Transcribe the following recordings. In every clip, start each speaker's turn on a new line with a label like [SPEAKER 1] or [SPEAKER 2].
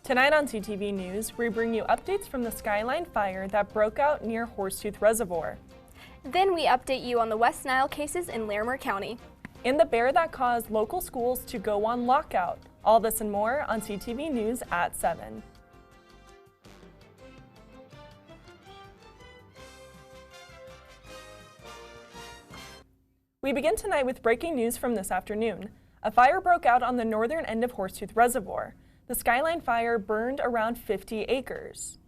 [SPEAKER 1] Tonight on CTV News, we bring you updates from the Skyline Fire that broke out near Horsetooth Reservoir.
[SPEAKER 2] Then we update you on the West Nile cases in Larimer County.
[SPEAKER 1] And the bear that caused local schools to go on lockout. All this and more on CTV News at 7. We begin tonight with breaking news from this afternoon. A fire broke out on the northern end of Horsetooth Reservoir. The Skyline Fire burned around 50 acres.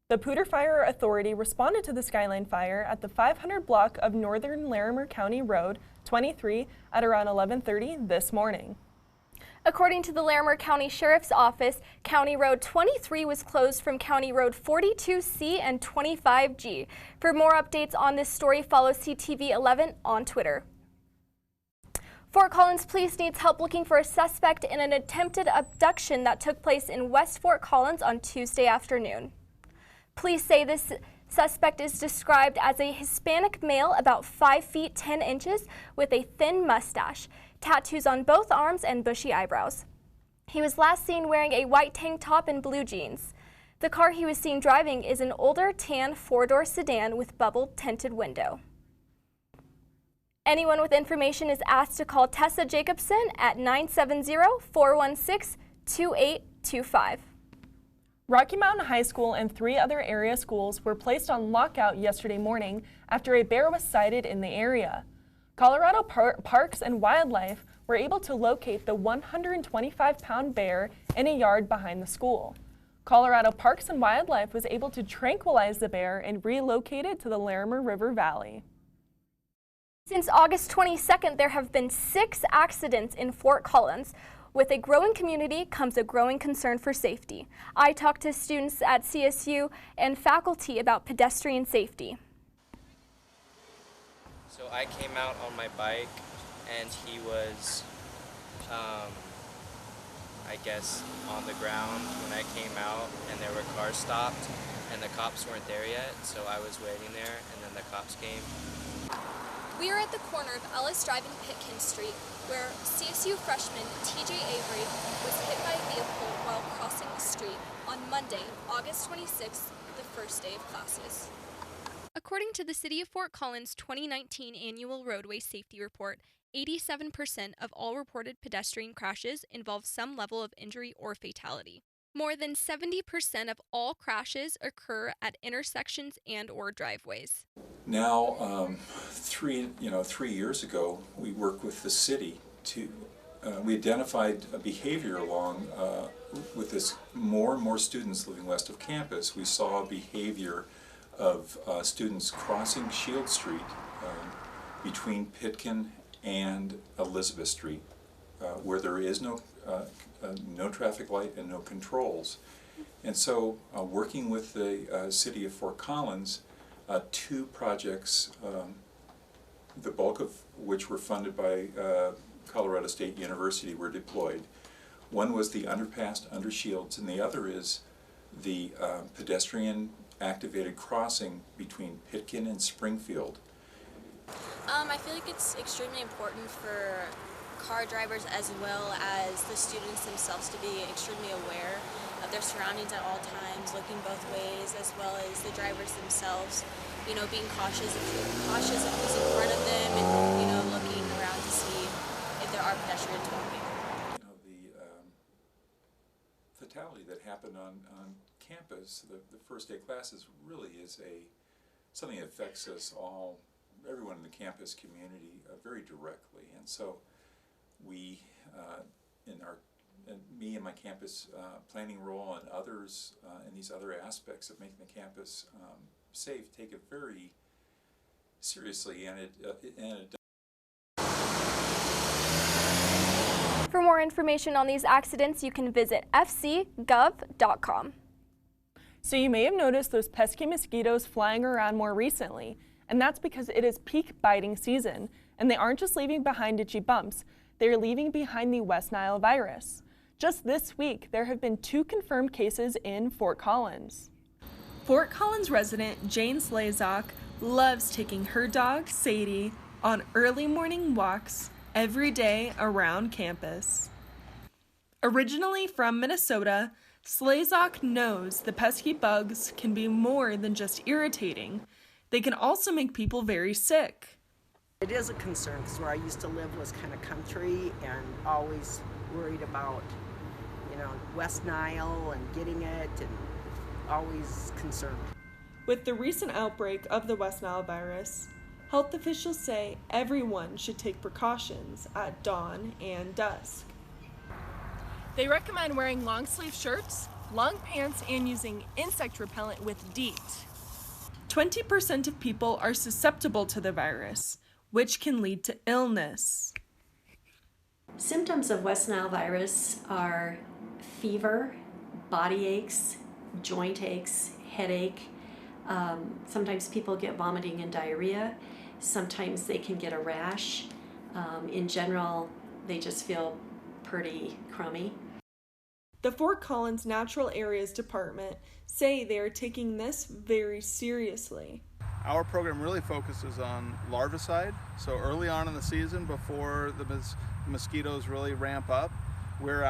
[SPEAKER 1] The Poudre Fire Authority responded to the Skyline Fire at the 500 block of northern Larimer County Road 23 at around 11:30 this morning.
[SPEAKER 2] According to the Larimer County Sheriff's Office, County Road 23 was closed from County Road 42C and 25G. For more updates on this story, follow CTV 11 on Twitter. Fort Collins Police needs help looking for a suspect in an attempted abduction that took place in West Fort Collins on Tuesday afternoon. Police say this suspect is described as a Hispanic male about 5 feet 10 inches with a thin mustache, tattoos on both arms, and bushy eyebrows. He was last seen wearing a white tank top and blue jeans. The car he was seen driving is an older tan 4-door sedan with bubble-tinted window. Anyone with information is asked to call Tessa Jacobson at 970-416-2825.
[SPEAKER 1] Rocky Mountain High School and 3 other area schools were placed on lockout yesterday morning after a bear was sighted in the area. Colorado Parks and Wildlife were able to locate the 125-pound bear in a yard behind the school. Colorado Parks and Wildlife was able to tranquilize the bear and relocate it to the Larimer River Valley.
[SPEAKER 2] Since August 22nd, there have been 6 accidents in Fort Collins. With a growing community comes a growing concern for safety. I talked to students at CSU and faculty about pedestrian safety.
[SPEAKER 3] So I came out on my bike and he was, I guess, on the ground when I came out, and there were cars stopped and the cops weren't there yet, so I was waiting there and then the cops came.
[SPEAKER 4] We are at the corner of Ellis Drive and Pitkin Street, where CSU freshman TJ Avery was hit by a vehicle while crossing the street on Monday, August 26th, the first day of classes. According to the City of Fort Collins 2019 Annual Roadway Safety Report, 87% of all reported pedestrian crashes involve some level of injury or fatality. More than 70% of all crashes occur at intersections and or driveways.
[SPEAKER 5] Now, 3 years ago, we worked with the city to, we identified a behavior along with this more and more students living west of campus. We saw a behavior of students crossing Shield Street between Pitkin and Elizabeth Street, where there is no traffic light and no controls. And so working with the city of Fort Collins, 2 projects, the bulk of which were funded by Colorado State University, were deployed. One was the underpass under Shields, and the other is the pedestrian activated crossing between Pitkin and Springfield.
[SPEAKER 4] I feel like it's extremely important for car drivers as well as the students themselves to be extremely aware of their surroundings at all times, looking both ways, as well as the drivers themselves, being cautious of who's in front of them, and looking around to see if there are pedestrians walking.
[SPEAKER 5] The fatality that happened on campus, the first day of classes, really is something that affects us all, everyone in the campus community, very directly. And so we, me and my campus planning role, and others in these other aspects of making the campus safe, take it very seriously, and it
[SPEAKER 2] For more information on these accidents, you can visit fcgov.com.
[SPEAKER 1] So you may have noticed those pesky mosquitoes flying around more recently, and that's because it is peak biting season, and they aren't just leaving behind itchy bumps, they're leaving behind the West Nile virus. Just this week, there have been 2 confirmed cases in Fort Collins. Fort Collins resident Jane Slazak loves taking her dog, Sadie, on early morning walks every day around campus. Originally from Minnesota, Slazak knows the pesky bugs can be more than just irritating. They can also make people very sick.
[SPEAKER 6] It is a concern because where I used to live was kind of country and always worried about, West Nile and getting it and always concerned.
[SPEAKER 1] With the recent outbreak of the West Nile virus, health officials say everyone should take precautions at dawn and dusk. They recommend wearing long-sleeve shirts, long pants, and using insect repellent with DEET. 20% of people are susceptible to the virus, which can lead to illness.
[SPEAKER 7] Symptoms of West Nile virus are fever, body aches, joint aches, headache. Sometimes people get vomiting and diarrhea. Sometimes they can get a rash. In general, they just feel pretty crummy.
[SPEAKER 1] The Fort Collins Natural Areas Department say they are taking this very seriously.
[SPEAKER 8] Our program really focuses on larvicide, so early on in the season before the mosquitoes really ramp up, we're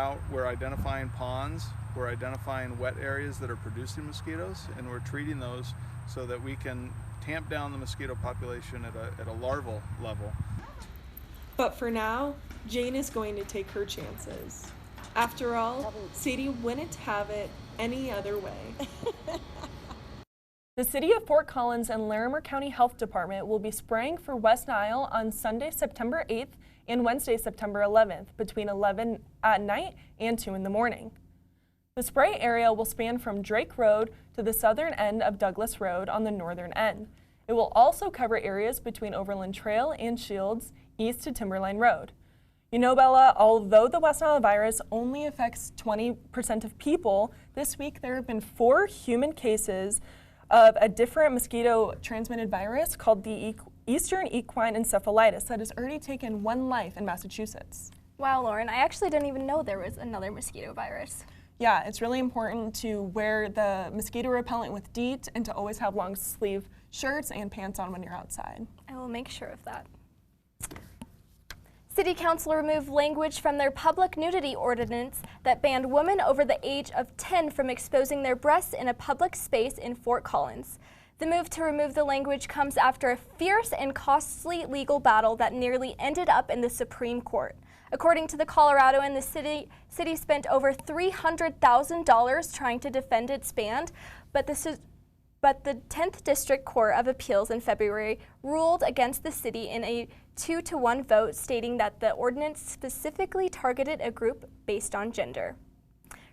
[SPEAKER 8] identifying ponds, we're identifying wet areas that are producing mosquitoes, and we're treating those so that we can tamp down the mosquito population at a larval level.
[SPEAKER 1] But for now, Jane is going to take her chances. After all, Sadie wouldn't have it any other way. The City of Fort Collins and Larimer County Health Department will be spraying for West Nile on Sunday, September 8th and Wednesday, September 11th between 11 at night and 2 in the morning. The spray area will span from Drake Road to the southern end of Douglas Road on the northern end. It will also cover areas between Overland Trail and Shields east to Timberline Road. You know, Bella, although the West Nile virus only affects 20% of people, this week there have been 4 human cases of a different mosquito-transmitted virus called the Eastern Equine Encephalitis that has already taken 1 life in Massachusetts.
[SPEAKER 2] Wow, Lauren, I actually didn't even know there was another mosquito virus.
[SPEAKER 1] Yeah, it's really important to wear the mosquito repellent with DEET and to always have long sleeve shirts and pants on when you're outside.
[SPEAKER 2] I will make sure of that. City Council removed language from their public nudity ordinance that banned women over the age of 10 from exposing their breasts in a public space in Fort Collins. The move to remove the language comes after a fierce and costly legal battle that nearly ended up in the Supreme Court. According to the Coloradoan, the city spent over $300,000 trying to defend its ban, but the 10th District Court of Appeals in February ruled against the city in a 2-to-1 vote, stating that the ordinance specifically targeted a group based on gender.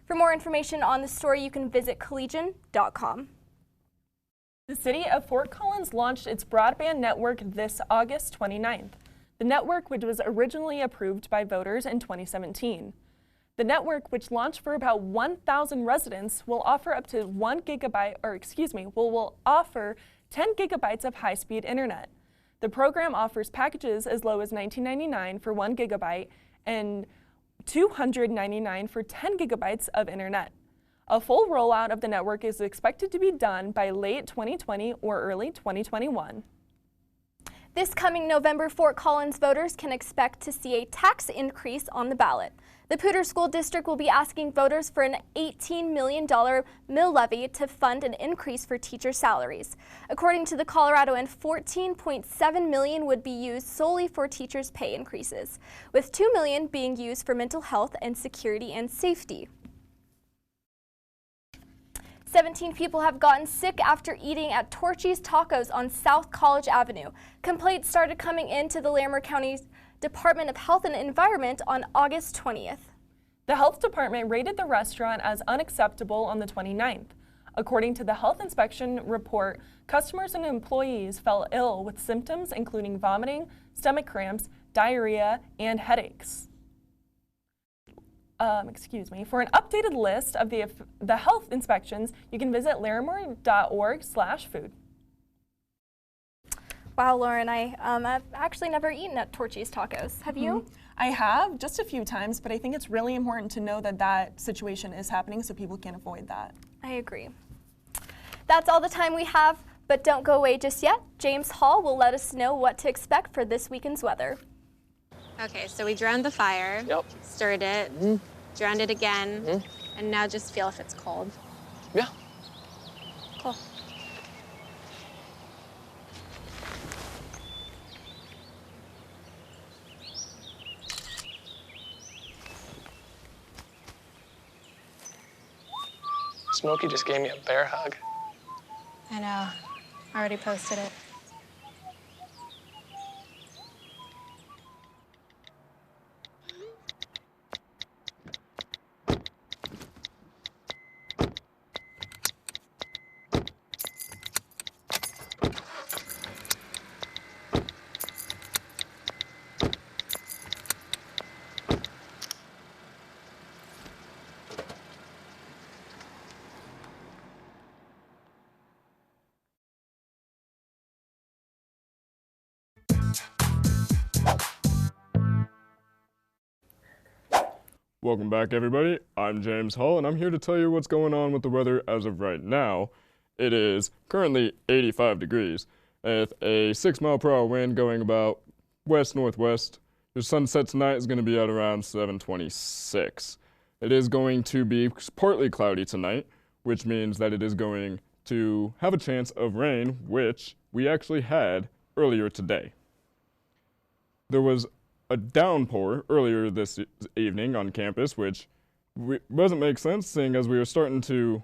[SPEAKER 2] For more information on the story, you can visit collegian.com.
[SPEAKER 1] The City of Fort Collins launched its broadband network this August 29th. The network, which was originally approved by voters in 2017. The network, which launched for about 1,000 residents, will offer up to will offer 10 gigabytes of high-speed internet. The program offers packages as low as $19.99 for 1 gigabyte and $299 for 10 gigabytes of internet. A full rollout of the network is expected to be done by late 2020 or early 2021.
[SPEAKER 2] This coming November, Fort Collins voters can expect to see a tax increase on the ballot. The Poudre School District will be asking voters for an $18 million mill levy to fund an increase for teacher salaries. According to the Coloradoan, $14.7 million would be used solely for teachers' pay increases, with $2 million being used for mental health and security and safety. 17 people have gotten sick after eating at Torchy's Tacos on South College Avenue. Complaints started coming into the Larimer County Department of Health and Environment on August 20th.
[SPEAKER 1] The health department rated the restaurant as unacceptable on the 29th. According to the health inspection report, customers and employees fell ill with symptoms including vomiting, stomach cramps, diarrhea, and headaches. For an updated list of the health inspections, you can visit larimer.org/food.
[SPEAKER 2] Wow, Lauren, I've actually never eaten at Torchy's Tacos. Have you?
[SPEAKER 1] I have, just a few times, but I think it's really important to know that that situation is happening so people can avoid that.
[SPEAKER 2] I agree. That's all the time we have, but don't go away just yet. James Hall will let us know what to expect for this weekend's weather.
[SPEAKER 9] Okay, so we drowned the fire, stirred it, drowned it again, and now just feel if it's cold.
[SPEAKER 10] Yeah.
[SPEAKER 9] Cool.
[SPEAKER 10] Smokey just gave me a bear hug.
[SPEAKER 9] I know. I already posted it.
[SPEAKER 11] Welcome back, everybody. I'm James Hull, and I'm here to tell you what's going on with the weather as of right now. It is currently 85 degrees with a 6-mile-per-hour wind going about west-northwest. The sunset tonight is going to be at around 7:26. It is going to be partly cloudy tonight, which means that it is going to have a chance of rain, which we actually had earlier today. There was a downpour earlier this evening on campus, which doesn't make sense, seeing as we are starting to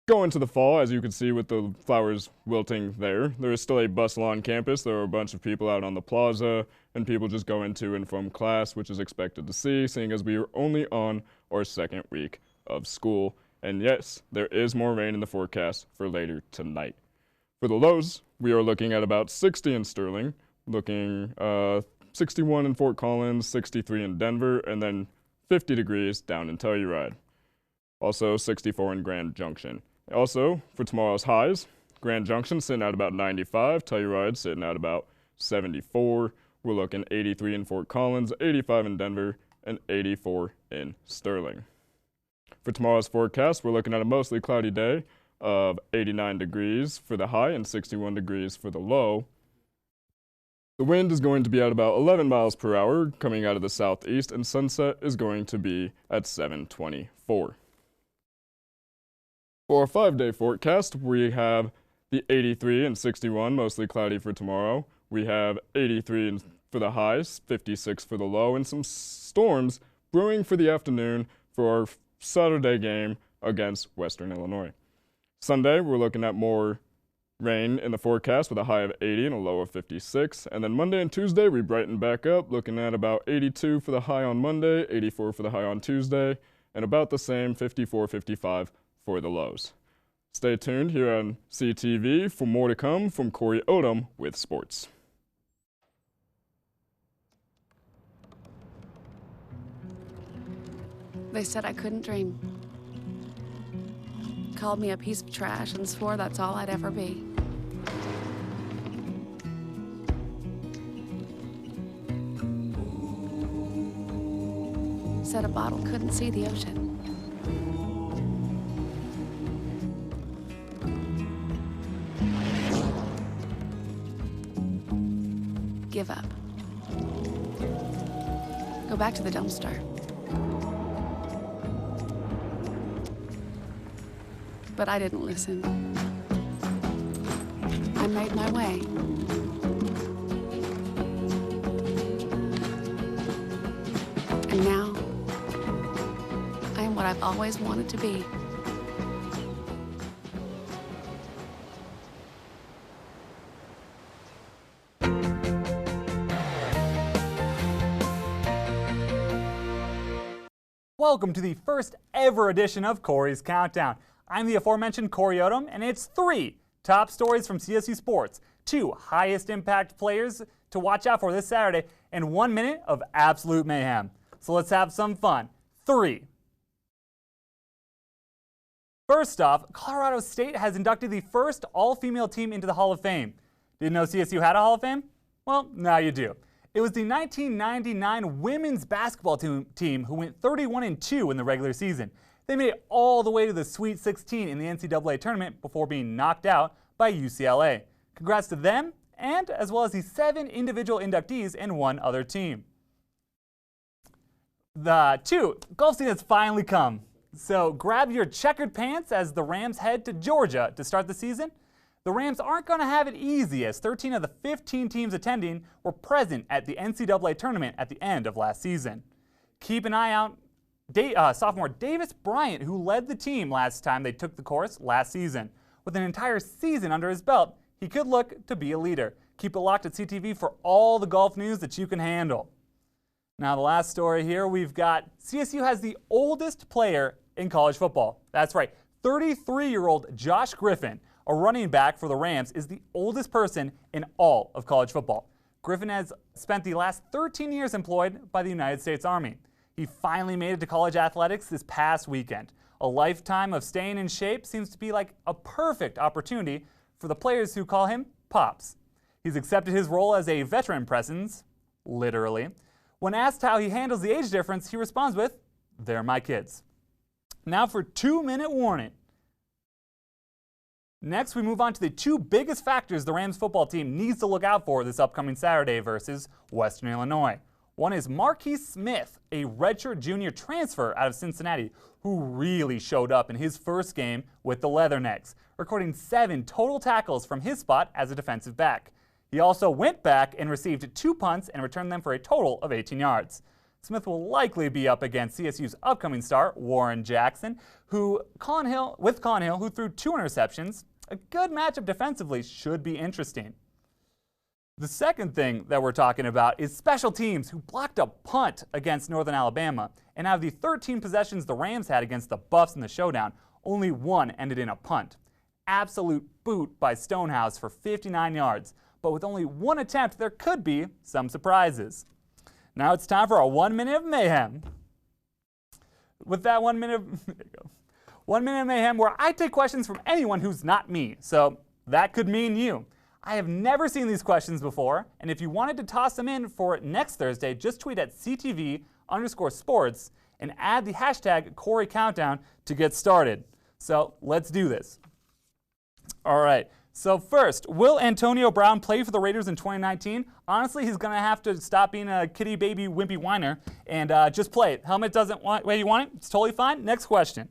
[SPEAKER 11] go into the fall, as you can see with the flowers wilting there. There is still a bustle on campus. There are a bunch of people out on the plaza, and people just going to and from class, which is expected to see, seeing as we are only on our second week of school. And yes, there is more rain in the forecast for later tonight. For the lows, we are looking at about 60 in Sterling, looking 61 in Fort Collins, 63 in Denver, and then 50 degrees down in Telluride. Also 64 in Grand Junction. Also, for tomorrow's highs, Grand Junction sitting at about 95, Telluride sitting at about 74. We're looking 83 in Fort Collins, 85 in Denver, and 84 in Sterling. For tomorrow's forecast, we're looking at a mostly cloudy day of 89 degrees for the high and 61 degrees for the low. The wind is going to be at about 11 miles per hour coming out of the southeast, and sunset is going to be at 7:24. For our 5-day forecast, we have the 83 and 61, mostly cloudy for tomorrow. We have 83 for the highs, 56 for the low, and some storms brewing for the afternoon for our Saturday game against Western Illinois. Sunday, we're looking at more rain in the forecast with a high of 80 and a low of 56. And then Monday and Tuesday, we brighten back up, looking at about 82 for the high on Monday, 84 for the high on Tuesday, and about the same 54, 55 for the lows. Stay tuned here on CTV for more to come from Cory Odom with sports.
[SPEAKER 12] They said I couldn't dream. Called me a piece of trash and swore that's all I'd ever be. Said a bottle couldn't see the ocean. Give up. Go back to the dumpster. But I didn't listen. I made my way. And now, I am what I've always wanted to be.
[SPEAKER 13] Welcome to the first ever edition of Cory's Countdown. I'm the aforementioned Cory Odom, and it's 3 top stories from CSU sports, 2 highest impact players to watch out for this Saturday, and 1 minute of absolute mayhem. So let's have some fun. 3. First off, Colorado State has inducted the first all-female team into the Hall of Fame. Didn't know CSU had a Hall of Fame? Well, now you do. It was the 1999 women's basketball team who went 31-2 in the regular season. They made it all the way to the Sweet 16 in the NCAA tournament before being knocked out by UCLA. Congrats to them, and as well as the 7 individual inductees and 1 other team. The 2, golf season has finally come. So grab your checkered pants as the Rams head to Georgia to start the season. The Rams aren't going to have it easy, as 13 of the 15 teams attending were present at the NCAA tournament at the end of last season. Keep an eye out. Sophomore Davis Bryant, who led the team last time they took the course last season. With an entire season under his belt, he could look to be a leader. Keep it locked at CTV for all the golf news that you can handle. Now, the last story here, we've got CSU has the oldest player in college football. That's right, 33-year-old Josh Griffin, a running back for the Rams, is the oldest person in all of college football. Griffin has spent the last 13 years employed by the United States Army. He finally made it to college athletics this past weekend. A lifetime of staying in shape seems to be like a perfect opportunity for the players who call him Pops. He's accepted his role as a veteran presence, literally. When asked how he handles the age difference, he responds with, "They're my kids." Now for 2-minute warning. Next, we move on to the two biggest factors the Rams football team needs to look out for this upcoming Saturday versus Western Illinois. One is Marquise Smith, a redshirt junior transfer out of Cincinnati, who really showed up in his first game with the Leathernecks, recording 7 total tackles from his spot as a defensive back. He also went back and received 2 punts and returned them for a total of 18 yards. Smith will likely be up against CSU's upcoming star, Warren Jackson, with Colin Hill, who threw 2 interceptions. A good matchup defensively should be interesting. The second thing that we're talking about is special teams, who blocked a punt against Northern Alabama. And out of the 13 possessions the Rams had against the Buffs in the showdown, only 1 ended in a punt. Absolute boot by Stonehouse for 59 yards. But with only 1 attempt, there could be some surprises. Now it's time for a 1 minute of mayhem. With that 1 minute there you go. 1 minute of mayhem, where I take questions from anyone who's not me. So that could mean you. I have never seen these questions before, and if you wanted to toss them in for next Thursday, just tweet at CTV_sports and add the hashtag Cory Countdown to get started. So let's do this. All right. So first, will Antonio Brown play for the Raiders in 2019? Honestly, he's going to have to stop being a kitty baby wimpy whiner and just play it. Helmet doesn't want way you want it. It's totally fine. Next question.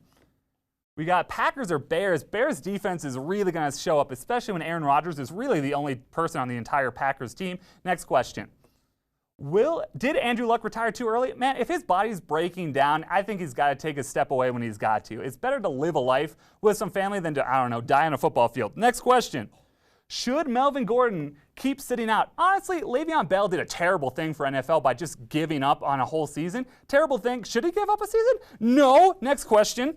[SPEAKER 13] We got Packers or Bears. Bears defense is really going to show up, especially when Aaron Rodgers is really the only person on the entire Packers team. Next question. Did Andrew Luck retire too early? Man, if his body's breaking down, I think he's got to take a step away when he's got to. It's better to live a life with some family than to, I don't know, die on a football field. Next question. Should Melvin Gordon keep sitting out? Honestly, Le'Veon Bell did a terrible thing for NFL by just giving up on a whole season. Terrible thing. Should he give up a season? No. Next question.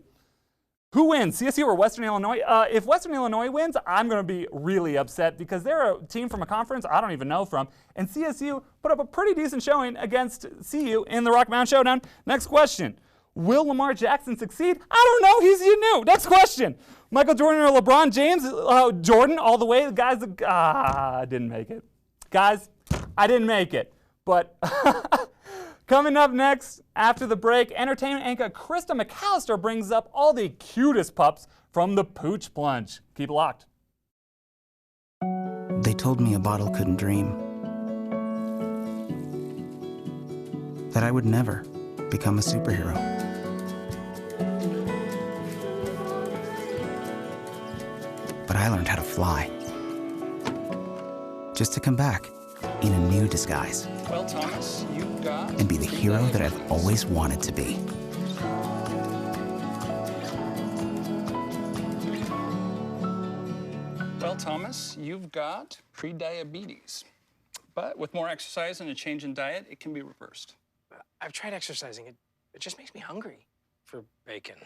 [SPEAKER 13] Who wins, CSU or Western Illinois? If Western Illinois wins, I'm going to be really upset because they're a team from a conference I don't even know from. And CSU put up a pretty decent showing against CU in the Rock Mountain Showdown. Next question. Will Lamar Jackson succeed? I don't know. He's new. Next question. Michael Jordan or LeBron James? Jordan all the way. The guys, I didn't make it. Guys, I didn't make it. But coming up next, after the break, entertainment anchor Krista McAllister brings up all the cutest pups from the Pooch Plunge. Keep it locked.
[SPEAKER 14] They told me a bottle couldn't dream. That I would never become a superhero. But I learned how to fly. Just to come back in a new disguise.
[SPEAKER 15] Well, Thomas, you've got...
[SPEAKER 14] And be the hero that I've always wanted to be.
[SPEAKER 15] Well, Thomas, you've got pre-diabetes. But with more exercise and a change in diet, it can be reversed.
[SPEAKER 10] I've tried exercising. It just makes me hungry for bacon.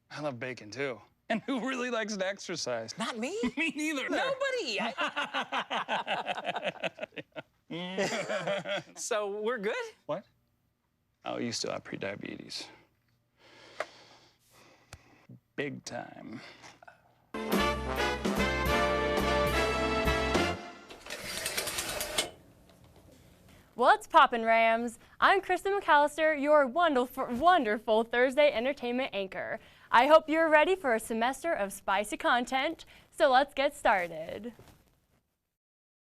[SPEAKER 15] I love bacon, too. And who really likes to exercise?
[SPEAKER 10] Not me.
[SPEAKER 15] Me neither.
[SPEAKER 10] Nobody. So we're good?
[SPEAKER 15] What? Oh, you still have pre-diabetes. Big time.
[SPEAKER 16] What's poppin', Rams? I'm Krista McAllister, your wonderful Thursday entertainment anchor. I hope you're ready for a semester of spicy content, so let's get started.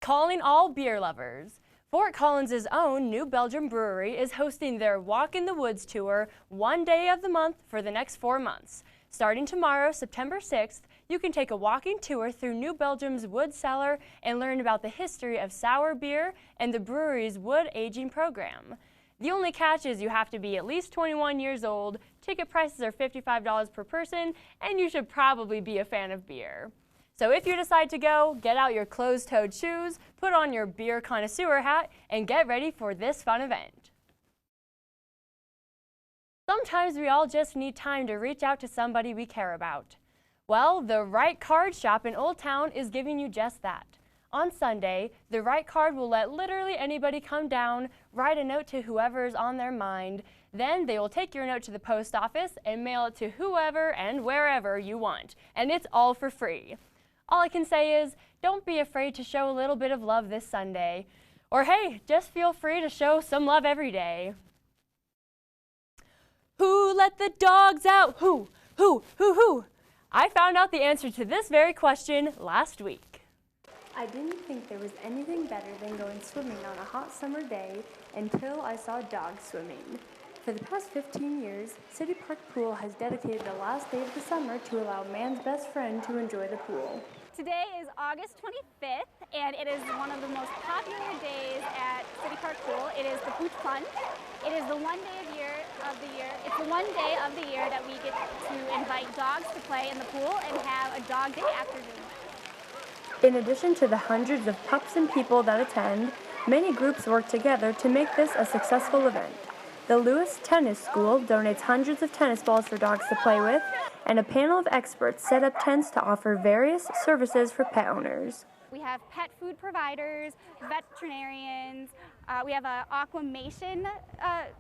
[SPEAKER 16] Calling all beer lovers. Fort Collins' own New Belgium Brewery is hosting their Walk in the Woods tour one day of the month for the next 4 months. Starting tomorrow, September 6th, you can take a walking tour through New Belgium's wood cellar and learn about the history of sour beer and the brewery's wood aging program. The only catch is you have to be at least 21 years old, ticket prices are $55 per person, and you should probably be a fan of beer. So if you decide to go, get out your closed-toed shoes, put on your beer connoisseur hat, and get ready for this fun event. Sometimes we all just need time to reach out to somebody we care about. Well, the Right Card shop in Old Town is giving you just that. On Sunday, the Right Card will let literally anybody come down, write a note to whoever is on their mind, then they will take your note to the post office and mail it to whoever and wherever you want. And it's all for free. All I can say is, don't be afraid to show a little bit of love this Sunday. Or hey, just feel free to show some love every day. Who let the dogs out? Who? I found out the answer to this very question last week.
[SPEAKER 17] I didn't think there was anything better than going swimming on a hot summer day until I saw dogs swimming. For the past 15 years, City Park Pool has dedicated the last day of the summer to allow man's best friend to enjoy the pool.
[SPEAKER 18] Today is August 25th, and it is one of the most popular days at City Park Pool. It is the Pooch Plunge. It is the one day of the year. It's the one day of the year that we get to invite dogs to play in the pool and have a dog day afternoon.
[SPEAKER 17] In addition to the hundreds of pups and people that attend, many groups work together to make this a successful event. The Lewis Tennis School donates hundreds of tennis balls for dogs to play with, and a panel of experts set up tents to offer various services for pet owners.
[SPEAKER 18] We have pet food providers, veterinarians, we have an aquamation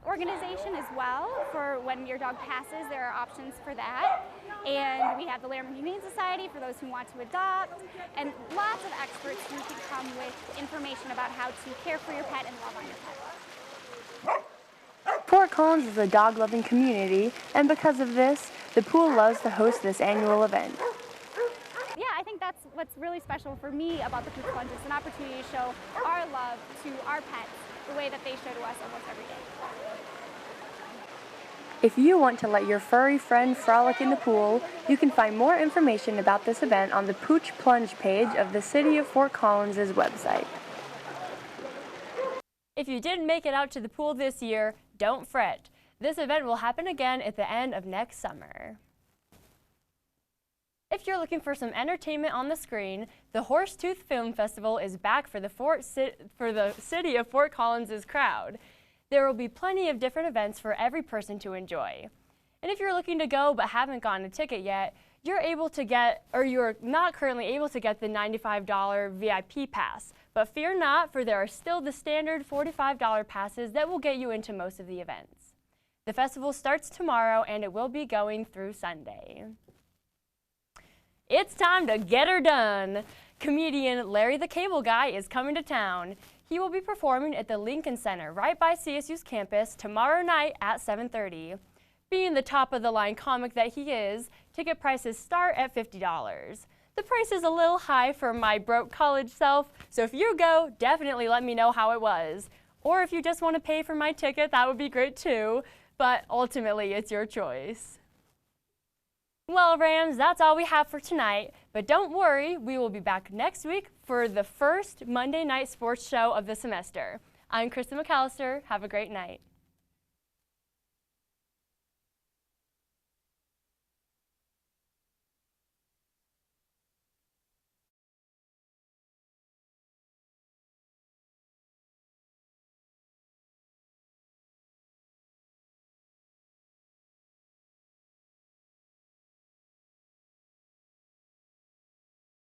[SPEAKER 18] organization as well for when your dog passes, there are options for that. And we have the Larimer Humane Society for those who want to adopt, and lots of experts who can come with information about how to care for your pet and love on your pet.
[SPEAKER 17] Fort Collins is a dog-loving community, and because of this, the pool loves to host this annual event.
[SPEAKER 18] Yeah, I think that's what's really special for me about the Pooch Plunge. It's an opportunity to show our love to our pets the way that they show to us almost every day.
[SPEAKER 17] If you want to let your furry friend frolic in the pool, you can find more information about this event on the Pooch Plunge page of the City of Fort Collins' website.
[SPEAKER 16] If you didn't make it out to the pool this year, don't fret. This event will happen again at the end of next summer. If you're looking for some entertainment on the screen, the Horsetooth Film Festival is back for the City of Fort Collins' crowd. There will be plenty of different events for every person to enjoy. And if you're looking to go but haven't gotten a ticket yet, you're not currently able to get the $95 VIP pass. But fear not, for there are still the standard $45 passes that will get you into most of the events. The festival starts tomorrow and it will be going through Sunday. It's time to get her done. Comedian Larry the Cable Guy is coming to town. He will be performing at the Lincoln Center right by CSU's campus tomorrow night at 7:30. Being the top-of-the-line comic that he is, ticket prices start at $50. The price is a little high for my broke college self, so if you go, definitely let me know how it was. Or if you just want to pay for my ticket, that would be great too, but ultimately it's your choice. Well, Rams, that's all we have for tonight, but don't worry, we will be back next week for the first Monday night sports show of the semester. I'm Krista McAllister. Have a great night.